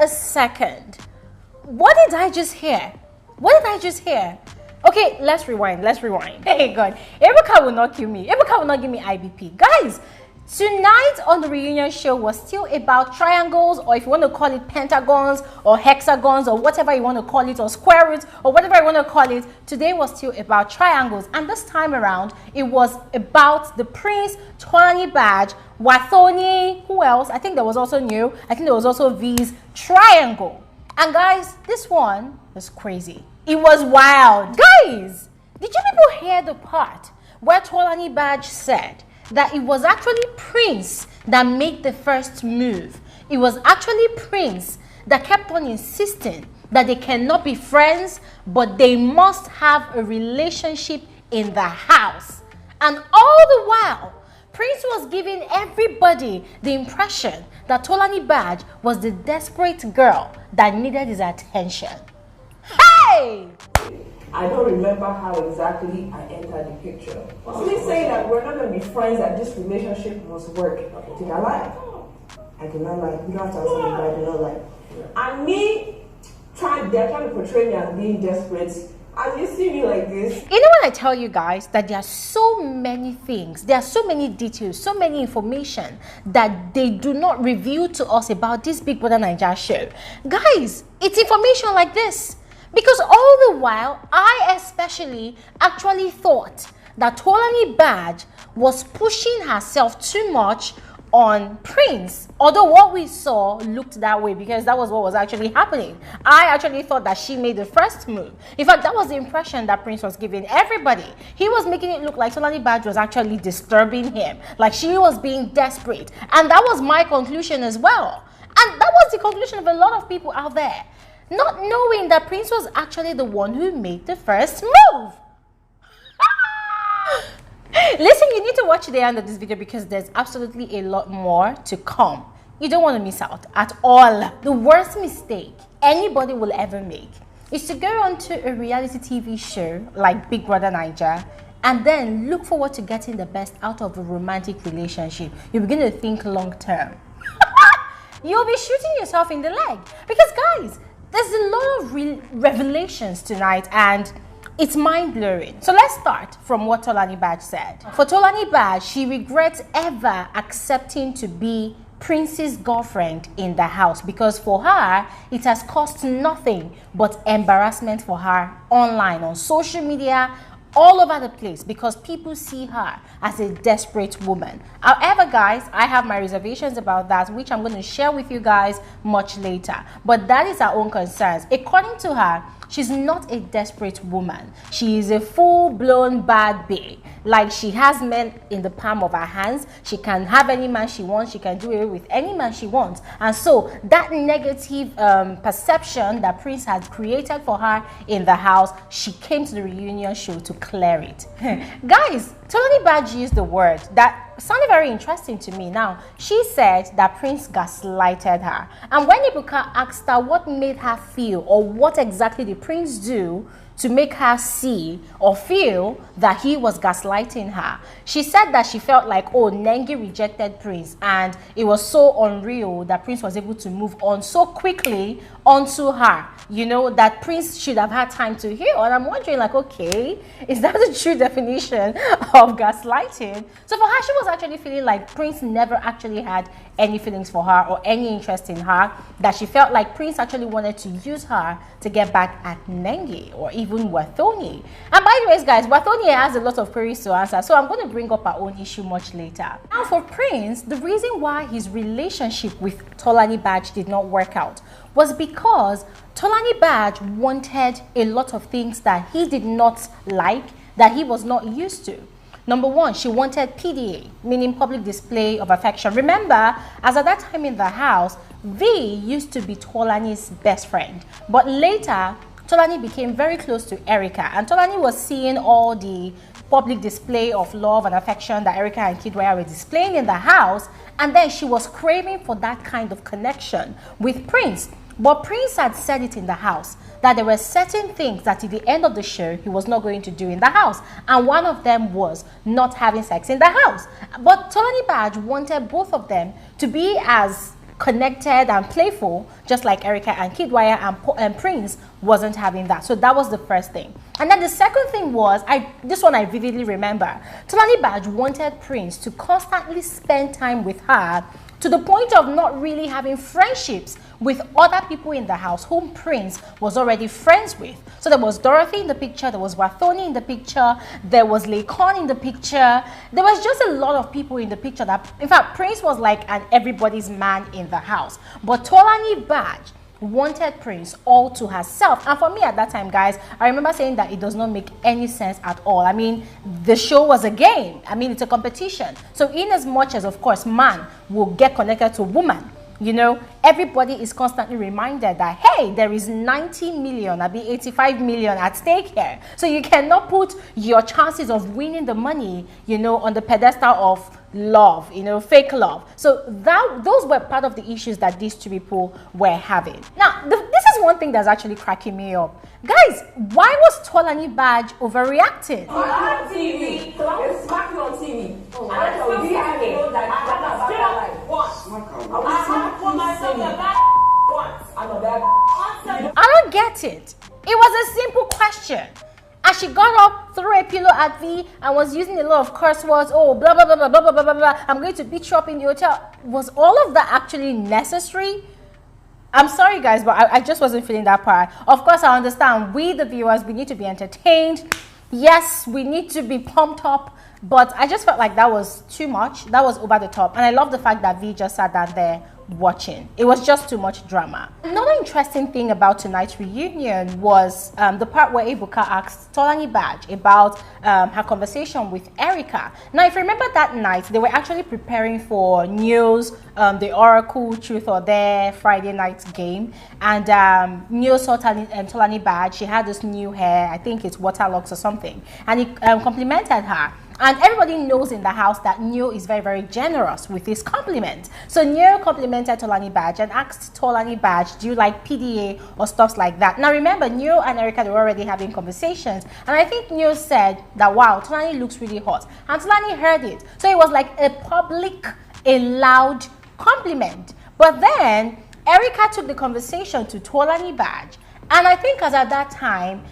a second. What did I just hear? What did I just hear? Okay, let's rewind. Hey God, Ebuka will not kill me. Ebuka will not give me IBP. Guys, tonight on the reunion show was still about triangles, or if you want to call it pentagons or hexagons or whatever you want to call it, or square roots or whatever you want to call it. Today was still about triangles, and this time around it was about the Prince, Tolanibaj, Wathoni, who else? I think there was also New. I think there was also V's triangle. And guys, this one was crazy. It was wild. Guys, did you people hear the part where Tolanibaj said that it was actually Prince that made the first move? It was actually Prince that kept on insisting that they cannot be friends, but they must have a relationship in the house. And all the while, Prince was giving everybody the impression that Tolanibaj was the desperate girl that needed his attention. Hey! I don't remember how exactly I entered the picture. Was he saying that we're not going to be friends, that this relationship must work? Did I lie? I did not lie. You don't have to answer me, but I did not lie. And me, they're trying to portray me as being desperate. As you see me like this. You know when I tell you guys that there are so many things, there are so many details, so many information that they do not reveal to us about this Big Brother Naija show. Guys, it's information like this. Because all the while, I especially actually thought that Tolanibaj was pushing herself too much on Prince, although what we saw looked that way because that was what was actually happening. I actually thought that she made the first move. In fact, that was the impression that Prince was giving everybody. He was making it look like Tolanibaj was actually disturbing him, like she was being desperate. And that was my conclusion as well. And that was the conclusion of a lot of people out there, not knowing that Prince was actually the one who made the first move. Listen, you need to watch the end of this video because there's absolutely a lot more to come. You don't want to miss out at all. The worst mistake anybody will ever make is to go onto a reality TV show like Big Brother Naija and then look forward to getting the best out of a romantic relationship. You begin to think long term. You'll be shooting yourself in the leg because, guys, there's a lot of revelations tonight and it's mind-blowing. So let's start from what Tolanibaj said. For Tolanibaj, she regrets ever accepting to be Prince's girlfriend in the house because for her, it has cost nothing but embarrassment for her online, on social media, all over the place because people see her as a desperate woman. However, guys, I have my reservations about that, which I'm going to share with you guys much later. But that is her own concerns. According to her, she's not a desperate woman. She is a full-blown bad bitch. Like, she has men in the palm of her hands. She can have any man she wants. She can do it with any man she wants. And so that negative perception that Prince had created for her in the house, she came to the reunion show to clear it. Guys, Tolanibaj used the word that sounded very interesting to me. Now, she said that Prince gaslighted her. And when Ibuka asked her what made her feel or what exactly did Prince do to make her see or feel that he was gaslighting her, she said that she felt like, oh, Nengi rejected Prince and it was so unreal that Prince was able to move on so quickly onto her, you know, that Prince should have had time to heal. And I'm wondering, like, okay, is that the true definition of gaslighting? So for her, she was actually feeling like Prince never actually had any feelings for her or any interest in her, that she felt like Prince actually wanted to use her to get back at Nengi or even Wathoni. And by the way, guys, Wathoni has a lot of queries to answer, so I'm going to bring up our own issue much later. Now for Prince, the reason why his relationship with Tolanibaj did not work out was because Tolanibaj wanted a lot of things that he did not like, that he was not used to. Number one, she wanted PDA, meaning public display of affection. Remember, as at that time in the house, V used to be Tolani's best friend. But later, Tolani became very close to Erica. And Tolani was seeing all the public display of love and affection that Erica and Kidwaya were displaying in the house. And then she was craving for that kind of connection with Prince. But Prince had said it in the house, that there were certain things that at the end of the show, he was not going to do in the house. And one of them was not having sex in the house. But Tolanibaj wanted both of them to be as connected and playful, just like Erica and Kidwire, and Prince wasn't having that. So that was the first thing. And then the second thing was, this one I vividly remember, Tolanibaj wanted Prince to constantly spend time with her, to the point of not really having friendships with other people in the house whom Prince was already friends with. So there was Dorothy in the picture, there was Wathoni in the picture, there was Lakon in the picture. There was just a lot of people in the picture that, in fact, Prince was like an everybody's man in the house. But Tolanibaj wanted Prince all to herself. And for me at that time, guys, I remember saying that it does not make any sense at all. I mean, the show was a game. I mean, it's a competition. So in as much as, of course, man will get connected to woman, you know, everybody is constantly reminded that, hey, there is 90 million, I'll be 85 million at stake here. So you cannot put your chances of winning the money, you know, on the pedestal of love, you know, fake love. So those were part of the issues that these two people were having. Now, this is one thing that's actually cracking me up. Guys, why was Tolanibaj overreacting? On TV. It's smacking on TV. I don't get it. It was a simple question. And she got up, threw a pillow at V, and was using a lot of curse words. Oh, blah, blah, blah, blah, blah, blah, blah, blah. I'm going to beat you up in the hotel. Was all of that actually necessary? I'm sorry, guys, but I just wasn't feeling that part. Of course, I understand. We, the viewers, we need to be entertained. Yes, we need to be pumped up. But I just felt like that was too much. That was over the top. And I love the fact that V just sat down there watching. It was just too much drama. Another interesting thing about tonight's reunion was the part where Ebuka asked Tolanibaj about her conversation with Erica. Now, if you remember that night, they were actually preparing for news, the Oracle Truth or Dare Friday night game, and News saw Tolanibaj. She had this new hair, I think it's waterlocks or something, and he complimented her. And everybody knows in the house that Neo is very, very generous with his compliment. So Neo complimented Tolanibaj and asked Tolanibaj, do you like PDA or stuff like that? Now remember, Neo and Erica, they were already having conversations. And I think Neo said that, wow, Tolani looks really hot. And Tolani heard it. So it was like a public, a loud compliment. But then Erica took the conversation to Tolanibaj. And I think as at that time,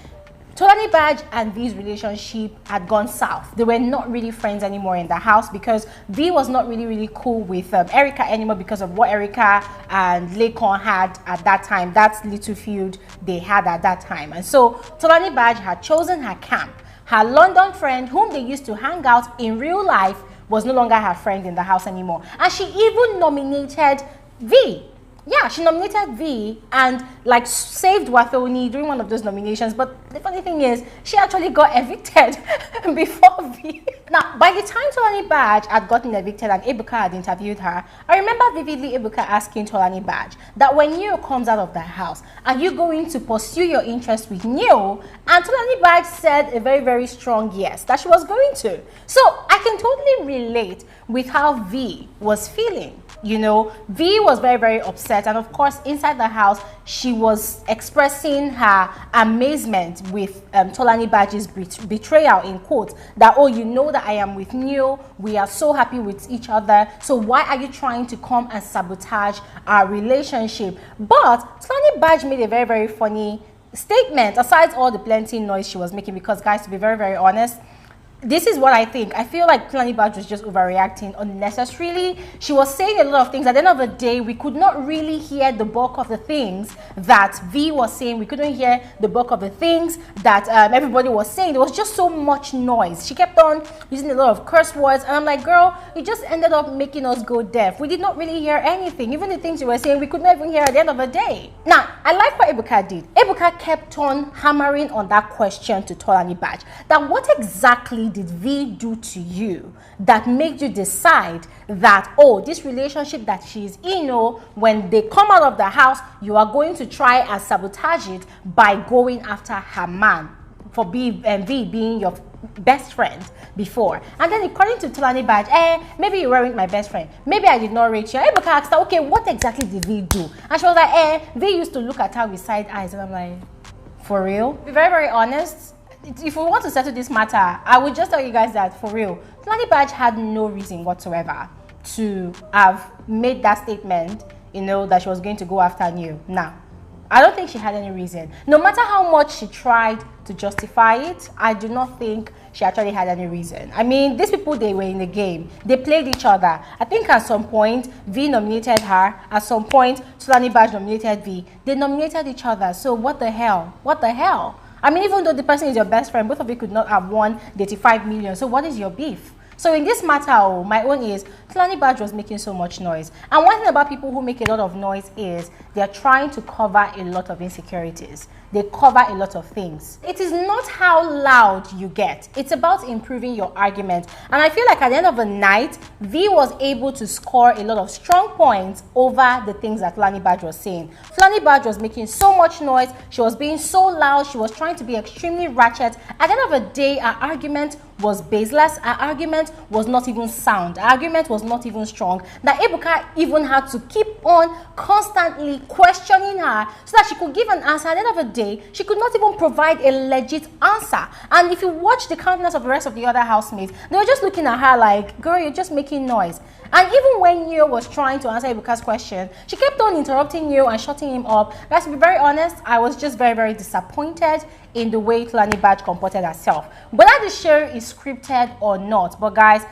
Tolanibaj and V's relationship had gone south. They were not really friends anymore in the house because V was not really cool with Erica anymore because of what Erica and Lakon had at that time. That's little feud they had at that time. And so Tolanibaj had chosen her camp. Her London friend, whom they used to hang out in real life, was no longer her friend in the house anymore. And she even nominated V. Yeah, she nominated V and like saved Wathoni during one of those nominations. But the funny thing is, she actually got evicted before V. Now, by the time Tolanibaj had gotten evicted and Ebuka had interviewed her, I remember vividly Ebuka asking Tolanibaj that when Neo comes out of the house, are you going to pursue your interest with Neo? And Tolanibaj said a very strong yes, that she was going to. So I can totally relate with how V was feeling. You know, V was very upset, and of course inside the house she was expressing her amazement with Tolanibaj's betrayal, in quotes, that, oh, you know that I am with Neo, we are so happy with each other, so why are you trying to come and sabotage our relationship? But Tolanibaj made a very funny statement, aside all the plenty noise she was making, because guys, to be very honest, this is what I think. I feel like Tolanibaj was just overreacting unnecessarily. She was saying a lot of things. At the end of the day, we could not really hear the bulk of the things that V was saying. We couldn't hear the bulk of the things that everybody was saying. There was just so much noise. She kept on using a lot of curse words. And I'm like, girl, you just ended up making us go deaf. We did not really hear anything. Even the things you were saying, we could not even hear at the end of the day. Now, I like what Ebuka did. Ebuka kept on hammering on that question to Tolanibaj. That what exactly did V do to you that made you decide that, oh, this relationship that she's in, oh, when they come out of the house, you are going to try and sabotage it by going after her man for V being your best friend before. And then according to Tolanibaj, maybe you weren't my best friend, maybe I did not rate you. Ebuka asked her, okay, what exactly did V do? And she was like, V used to look at her with side eyes. And I'm like, for real? Be very honest, if we want to settle this matter, I would just tell you guys that, for real, Tolanibaj had no reason whatsoever to have made that statement you know, that she was going to go after New. Nah. I don't think she had any reason. No matter how much she tried to justify it, I do not think she actually had any reason. I mean, these people, they were in the game. They played each other. I think at some point, V nominated her. At some point, Tolanibaj nominated V. They nominated each other. So what the hell? What the hell? I mean, even though the person is your best friend, both of you could not have won the 85 million. So what is your beef? So in this matter, my own is, Tolanibaj was making so much noise. And one thing about people who make a lot of noise is they're trying to cover a lot of insecurities. They cover a lot of things. It is not how loud you get. It's about improving your argument. And I feel like at the end of the night, V was able to score a lot of strong points over the things that Tolanibaj was saying. Tolanibaj was making so much noise. She was being so loud. She was trying to be extremely ratchet. At the end of the day, our argument was baseless. Our argument was not even sound. Our argument was not even strong. That Ebuka even had to keep on constantly questioning her so that she could give an answer. At the end of the day, she could not even provide a legit answer. And if you watch the countenance of the rest of the other housemates, they were just looking at her like, girl, you're just making noise. And even when Neo was trying to answer Ebuka's question, she kept on interrupting Neo and shutting him up. Guys, to be very honest, I was just very, very disappointed in the way Tolanibaj comported herself. Whether the show is scripted or not, but guys,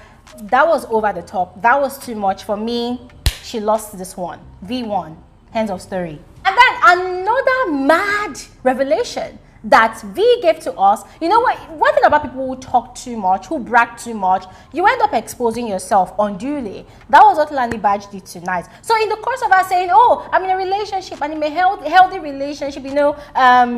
that was over the top. That was too much for me. She lost this one. V1. End of story. And then another mad revelation that V gave to us. You know what? One thing about people who talk too much, who brag too much, you end up exposing yourself unduly. That was what Tolanibaj did tonight. So in the course of her saying, oh, I'm in a relationship, and in a healthy relationship, you know,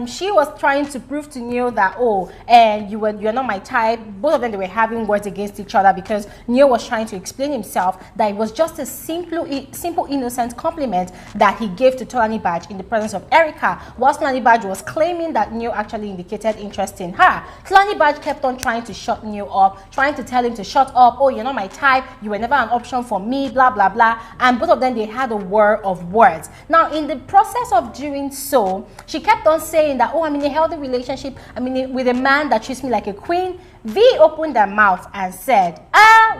she was trying to prove to Neo that, oh, and you're not my type. Both of them, they were having words against each other because Neo was trying to explain himself that it was just a simple, innocent compliment that he gave to Tolanibaj in the presence of Erica, whilst Tolanibaj was claiming that Neo actually indicated interest in her. Tolanibaj kept on trying to shut Neo up, trying to tell him to shut up. Oh, you're not my type. You were never an option for me, blah, blah, blah. And both of them, they had a war of words. Now, in the process of doing so, she kept on saying that, oh, I'm in a healthy relationship. I'm with a man that treats me like a queen. V opened her mouth and said,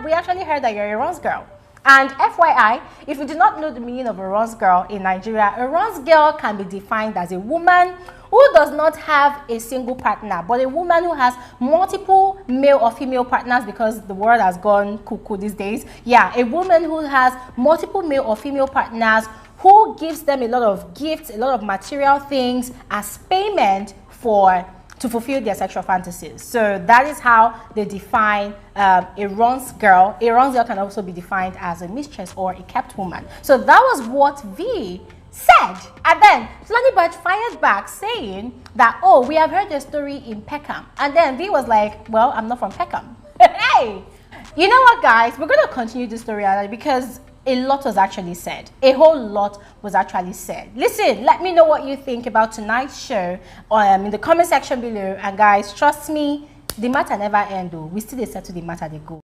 we actually heard that you're a runs girl. And FYI, if you do not know the meaning of a runs girl in Nigeria, a runs girl can be defined as a woman who does not have a single partner, but a woman who has multiple male or female partners, because the world has gone cuckoo these days. Yeah, a woman who has multiple male or female partners, who gives them a lot of gifts, a lot of material things as payment to fulfill their sexual fantasies. So that is how they define a runs girl. A runs girl can also be defined as a mistress or a kept woman. So that was what V said. And then Tolanibaj fired back saying that, oh, we have heard the story in Peckham. And then V was like, well, I'm not from Peckham. Hey, you know what, guys? We're going to continue this story because a lot was actually said. A whole lot was actually said. Listen, let me know what you think about tonight's show in the comment section below. And guys, trust me, the matter never ends. We still settle the matter they go.